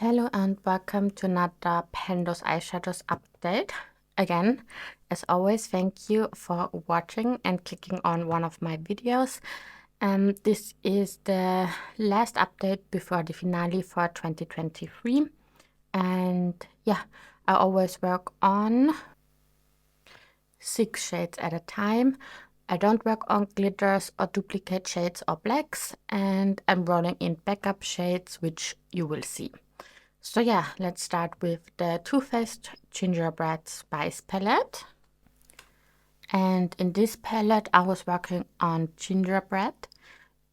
Hello and welcome to another Panthos eyeshadows update. Again, as always, thank you for watching and clicking on one of my videos. This is the last update before the finale for 2023. And yeah, I always work on 6 shades at a time. I don't work on glitters or duplicate shades or blacks, and I'm rolling in backup shades, which you will see. So yeah, let's start with the Too Faced Gingerbread Spice palette. And in this palette, I was working on Gingerbread,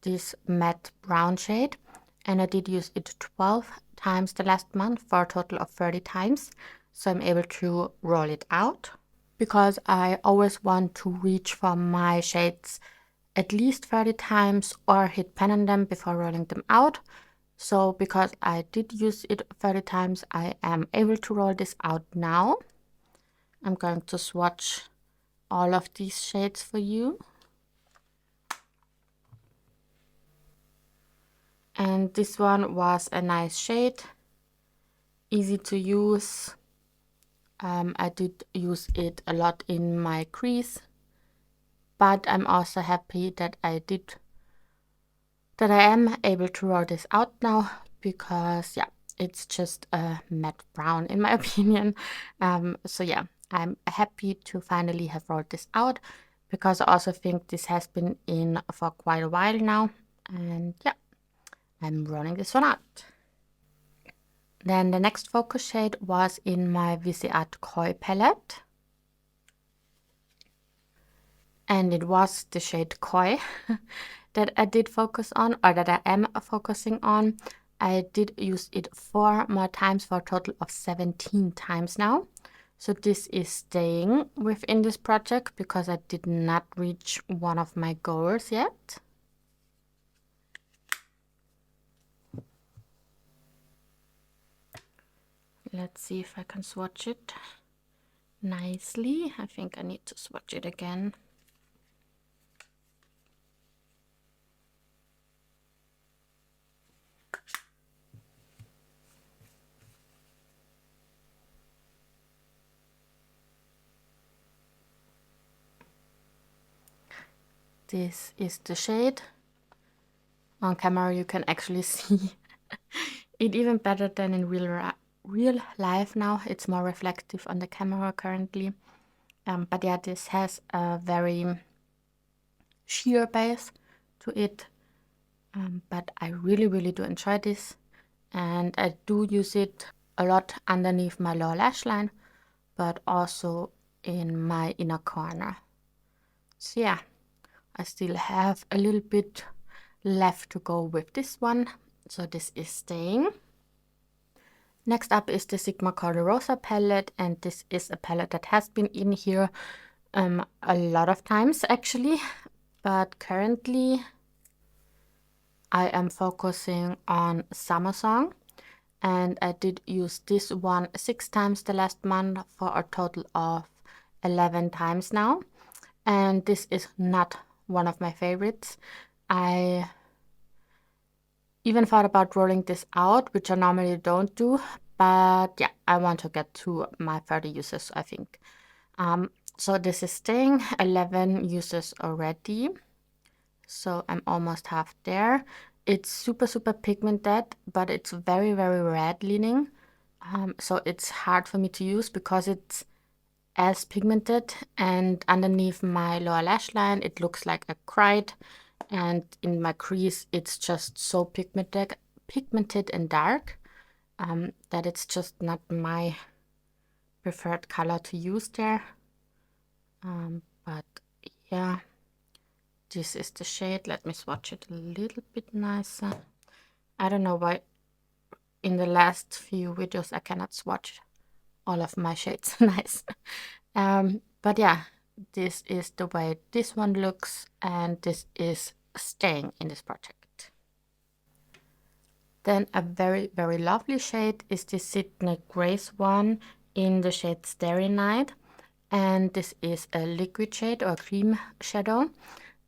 this matte brown shade. And I did use it 12 times the last month for a total of 30 times. So I'm able to roll it out, because I always want to reach for my shades at least 30 times or hit pen on them before rolling them out. So because I did use it 30 times, I am able to roll this out now. I'm going to swatch all of these shades for you. And this one was a nice shade, easy to use. I did use it a lot in my crease, but I'm also happy that I am able to roll this out now, because yeah, it's just a matte brown in my opinion. So yeah, I'm happy to finally have rolled this out, because I also think this has been in for quite a while now, and yeah, I'm rolling this one out. Then the next focus shade was in my VC Art Koi palette, and it was the shade Koi that I did focus on, or that I am focusing on. I did use it 4 more times for a total of 17 times now. So this is staying within this project because I did not reach one of my goals yet. Let's see if I can swatch it nicely. I think I need to swatch it again. This is the shade. On camera you can actually see it even better than in real life now. It's more reflective on the camera currently. But yeah, this has a very sheer base to it. But I really do enjoy this. And I do use it a lot underneath my lower lash line, but also in my inner corner. So yeah, I still have a little bit left to go with this one. So this is staying. Next up is the Sigma Color Rosa palette, and this is a palette that has been in here a lot of times actually, but currently I am focusing on Summer Song, and I did use this one 6 times the last month for a total of 11 times now, and this is not one of my favorites. I even thought about rolling this out, which I normally don't do, but yeah, I want to get to my 30 uses, I think. So this is staying 11 uses already, so I'm almost half there. It's super pigmented, but it's very red leaning, so it's hard for me to use because it's as pigmented, and underneath my lower lash line it looks like a cried, and in my crease it's just so pigmented and dark that it's just not my preferred color to use there. But yeah, this is the shade. Let me swatch it a little bit nicer. I don't know why in the last few videos I cannot swatch all of my shades nice. But yeah, this is the way this one looks, and this is staying in this project. Then a very lovely shade is the Sydney Grace one in the shade Starry Night, and this is a liquid shade or cream shadow,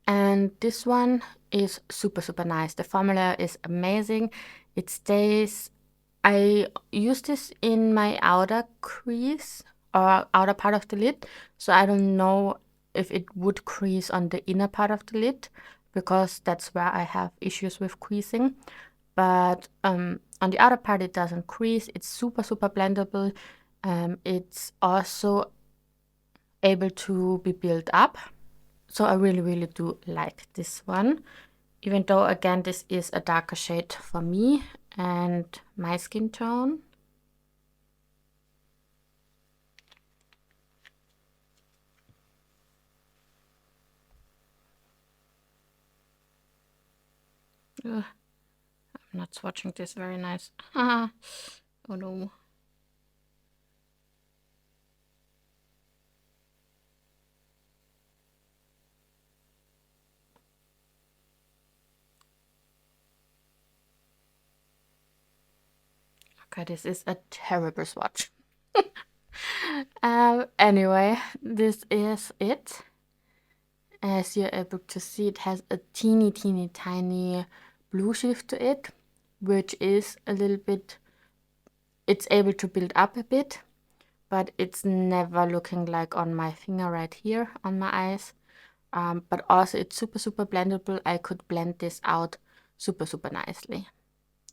and this one is super nice. The formula is amazing. It stays I use this in my outer crease or outer part of the lid, so I don't know if it would crease on the inner part of the lid, because that's where I have issues with creasing. But on the outer part it doesn't crease. It's super blendable. It's also able to be built up. So I really do like this one, even though again this is a darker shade for me and my skin tone. Ugh, I'm not swatching this very nice. Oh no. Okay, this is a terrible swatch. Anyway, this is it. As you're able to see, it has a teeny tiny blue shift to it, which is a little bit, it's able to build up a bit, but it's never looking like on my finger right here on my eyes. But also it's super blendable. I could blend this out super nicely.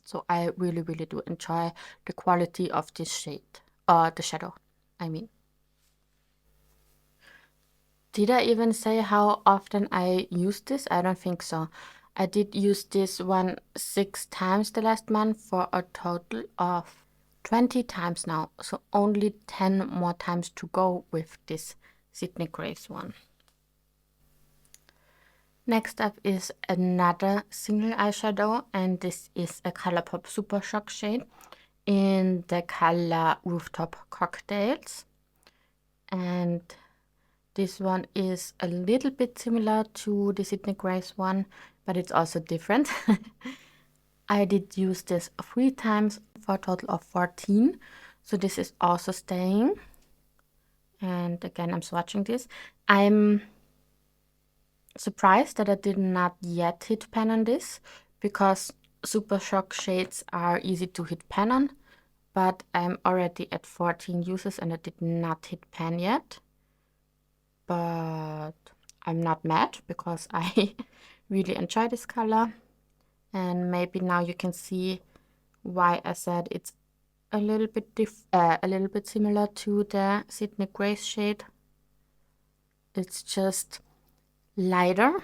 So I really do enjoy the quality of this shade, or the shadow, I mean. Did I even say how often I use this? I don't think so. I did use this one 6 times the last month for a total of 20 times now. So only 10 more times to go with this Sydney Grace one. Next up is another single eyeshadow, and this is a Colourpop Super Shock shade in the color Rooftop Cocktails. And this one is a little bit similar to the Sydney Grace one, but it's also different. I did use this 3 times for a total of 14. So this is also staying. And again, I'm swatching this. I'm surprised that I did not yet hit pan on this, because Super Shock shades are easy to hit pan on, but I'm already at 14 uses and I did not hit pan yet. But I'm not mad, because I really enjoy this color, and maybe now you can see why I said it's a little bit similar to the Sydney Grace shade. It's just lighter.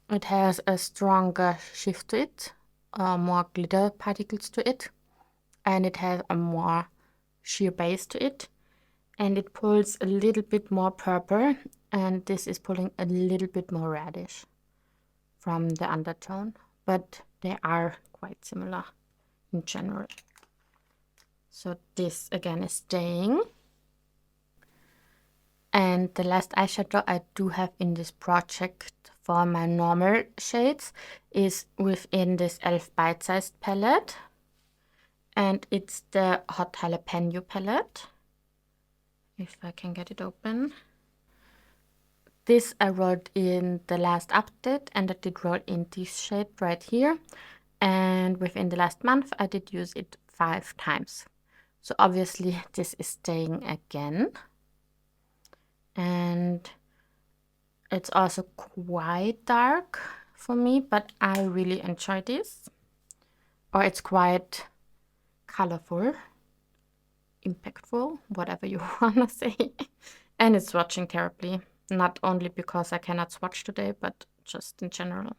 It has a stronger shift to it, more glitter particles to it, and it has a more sheer base to it, and it pulls a little bit more purple, and this is pulling a little bit more reddish from the undertone, but they are quite similar in general. So this again is staying. And the last eyeshadow I do have in this project for my normal shades is within this e.l.f. bite-sized palette. And it's the Hot Jalapeno palette. If I can get it open. This I rolled in the last update, and I did roll in this shade right here. And within the last month I did use it 5 times. So obviously this is staying again. And it's also quite dark for me, but I really enjoy this. Or it's quite colorful, impactful, whatever you want to say. And it's swatching terribly. Not only because I cannot swatch today, but just in general.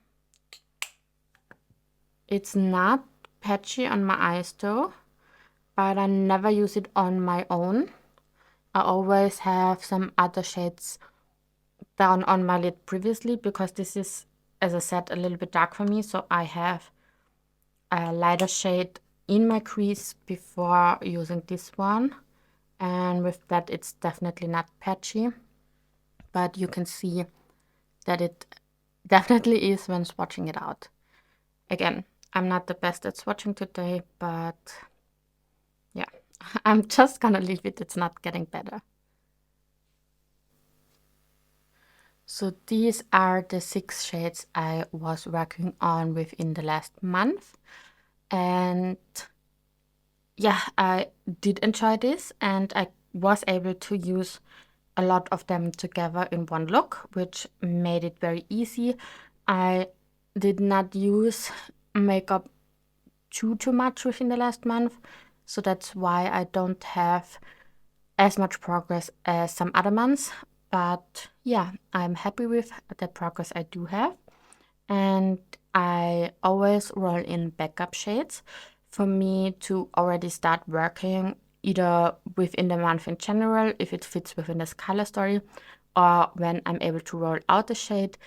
It's not patchy on my eyes though, but I never use it on my own. I always have some other shades down on my lid previously, because this is, as I said, a little bit dark for me. So I have a lighter shade in my crease before using this one. And with that, it's definitely not patchy. But you can see that it definitely is when swatching it out. Again, I'm not the best at swatching today, but yeah, I'm just gonna leave it. It's not getting better. So these are the 6 shades I was working on within the last month. And yeah, I did enjoy this, and I was able to use a lot of them together in one look, which made it very easy. I did not use makeup too much within the last month, so that's why I don't have as much progress as some other months. But yeah, I'm happy with the progress I do have, and I always roll in backup shades for me to already start working either within the month in general, if it fits within this color story, or when I'm able to roll out the shade,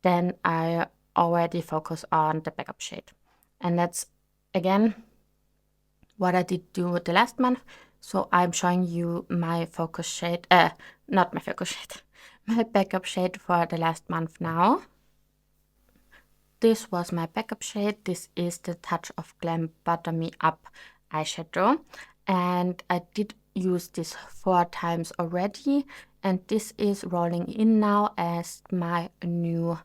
then I already focus on the backup shade. And that's again what I did do the last month. So I'm showing you my focus shade, not my focus shade, my backup shade for the last month now. This was my backup shade. This is the Touch of Glam Butter Me Up eyeshadow. And I did use this 4 times already. And this is rolling in now as my new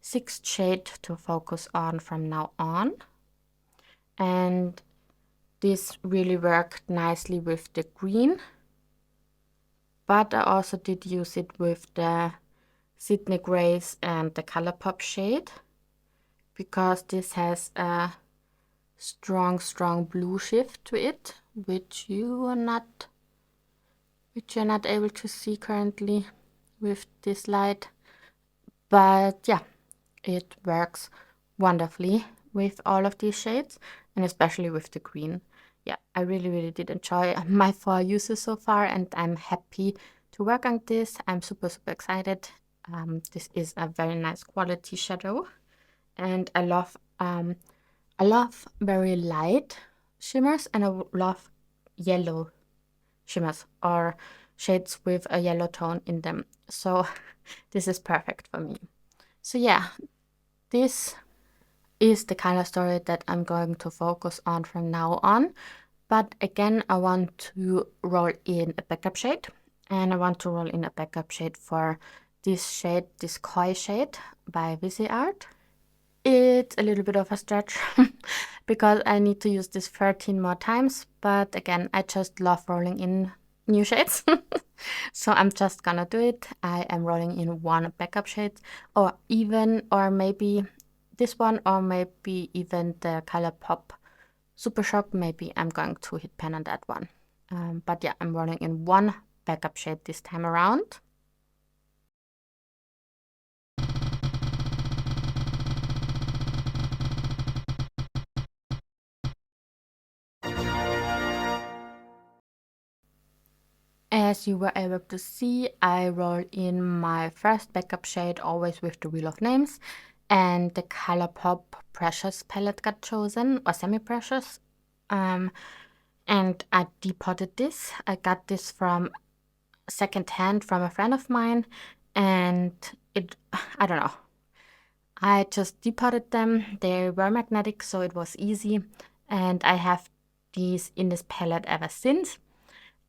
6th shade to focus on from now on. And this really worked nicely with the green. But I also did use it with the Sydney Grace and the ColourPop shade, because this has a strong blue shift to it, which you're not able to see currently with this light. But yeah, it works wonderfully with all of these shades, and especially with the green. Yeah, I really did enjoy my 4 uses so far, and I'm happy to work on this. I'm super excited. This is a very nice quality shadow, and I love very light shimmers, and I love yellow shimmers or shades with a yellow tone in them. So this is perfect for me. So yeah, this is the color story that I'm going to focus on from now on. But again, I want to roll in a backup shade, and I want to roll in a backup shade for this shade, this Koi shade by Viseart. It's a little bit of a stretch because I need to use this 13 more times, but again, I just love rolling in new shades. So I'm just gonna do it. I am rolling in 1 backup shade, or maybe this one, or maybe even the ColourPop Super Shock. Maybe I'm going to hit pan on that one. But yeah, I'm rolling in 1 backup shade this time around. As you were able to see, I roll in my first backup shade always with the Wheel of Names, and the ColourPop Precious palette got chosen, or semi-precious. And I depotted this. I got this from secondhand from a friend of mine, and I don't know. I just depotted them. They were magnetic, so it was easy, and I have these in this palette ever since.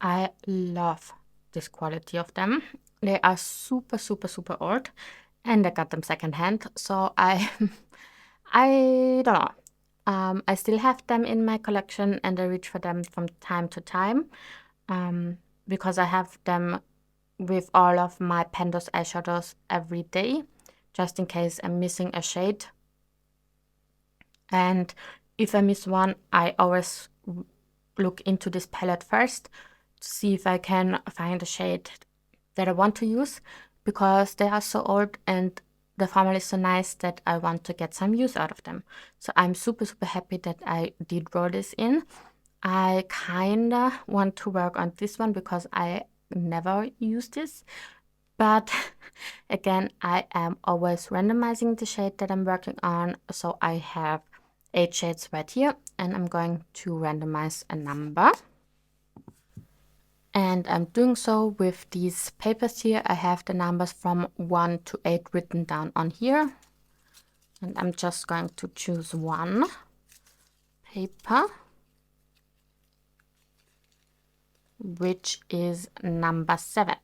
I love this quality of them. They are super old, and I got them secondhand, so I don't know. I still have them in my collection, and I reach for them from time to time, because I have them with all of my Panthoseeyeshadows eyeshadows every day, just in case I'm missing a shade. And if I miss one, I always look into this palette first to see if I can find a shade that I want to use, because they are so old and the formula is so nice that I want to get some use out of them. So I'm super happy that I did roll this in. I kinda want to work on this one because I never use this, but again, I am always randomizing the shade that I'm working on. So I have 8 shades right here, and I'm going to randomize a number. And I'm doing so with these papers here. I have the numbers from 1 to 8 written down on here. And I'm just going to choose 1 paper, which is number 7.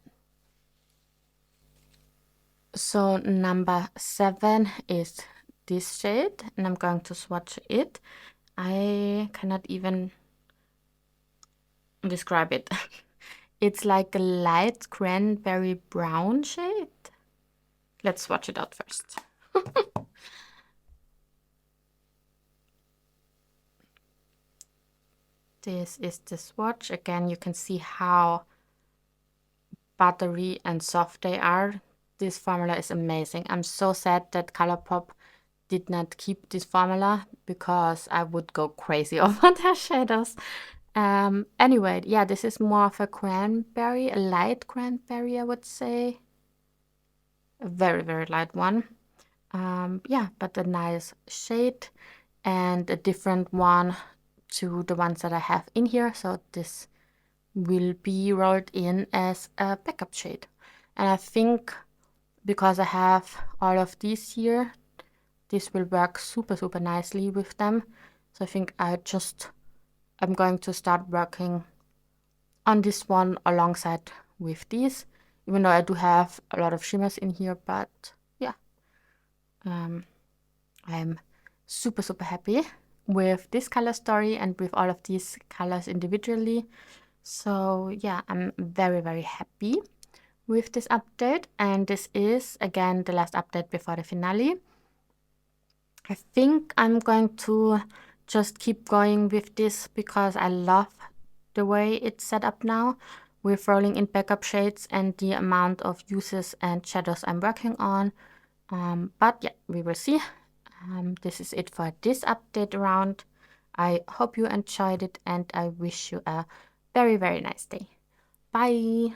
So number 7 is this shade, and I'm going to swatch it. I cannot even describe it. It's like a light cranberry brown shade. Let's swatch it out first. This is the swatch. Again, you can see how buttery and soft they are. This formula is amazing. I'm so sad that Colourpop did not keep this formula because I would go crazy over their shadows. Anyway, yeah, this is more of a cranberry, a light cranberry, I would say. A very, very light one. Yeah, but a nice shade and a different one to the ones that I have in here. So this will be rolled in as a backup shade. And I think because I have all of these here, this will work super, super nicely with them. So I think I'm going to start working on this one alongside with these, even though I do have a lot of shimmers in here, but yeah. I'm super, super happy with this color story and with all of these colors individually. So yeah, I'm very, very happy with this update. And this is, again, the last update before the finale. I think I'm going to just keep going with this because I love the way it's set up now with rolling in backup shades and the amount of uses and shadows I'm working on. But yeah, we will see. This is it for this update round. I hope you enjoyed it and I wish you a very, very nice day. Bye!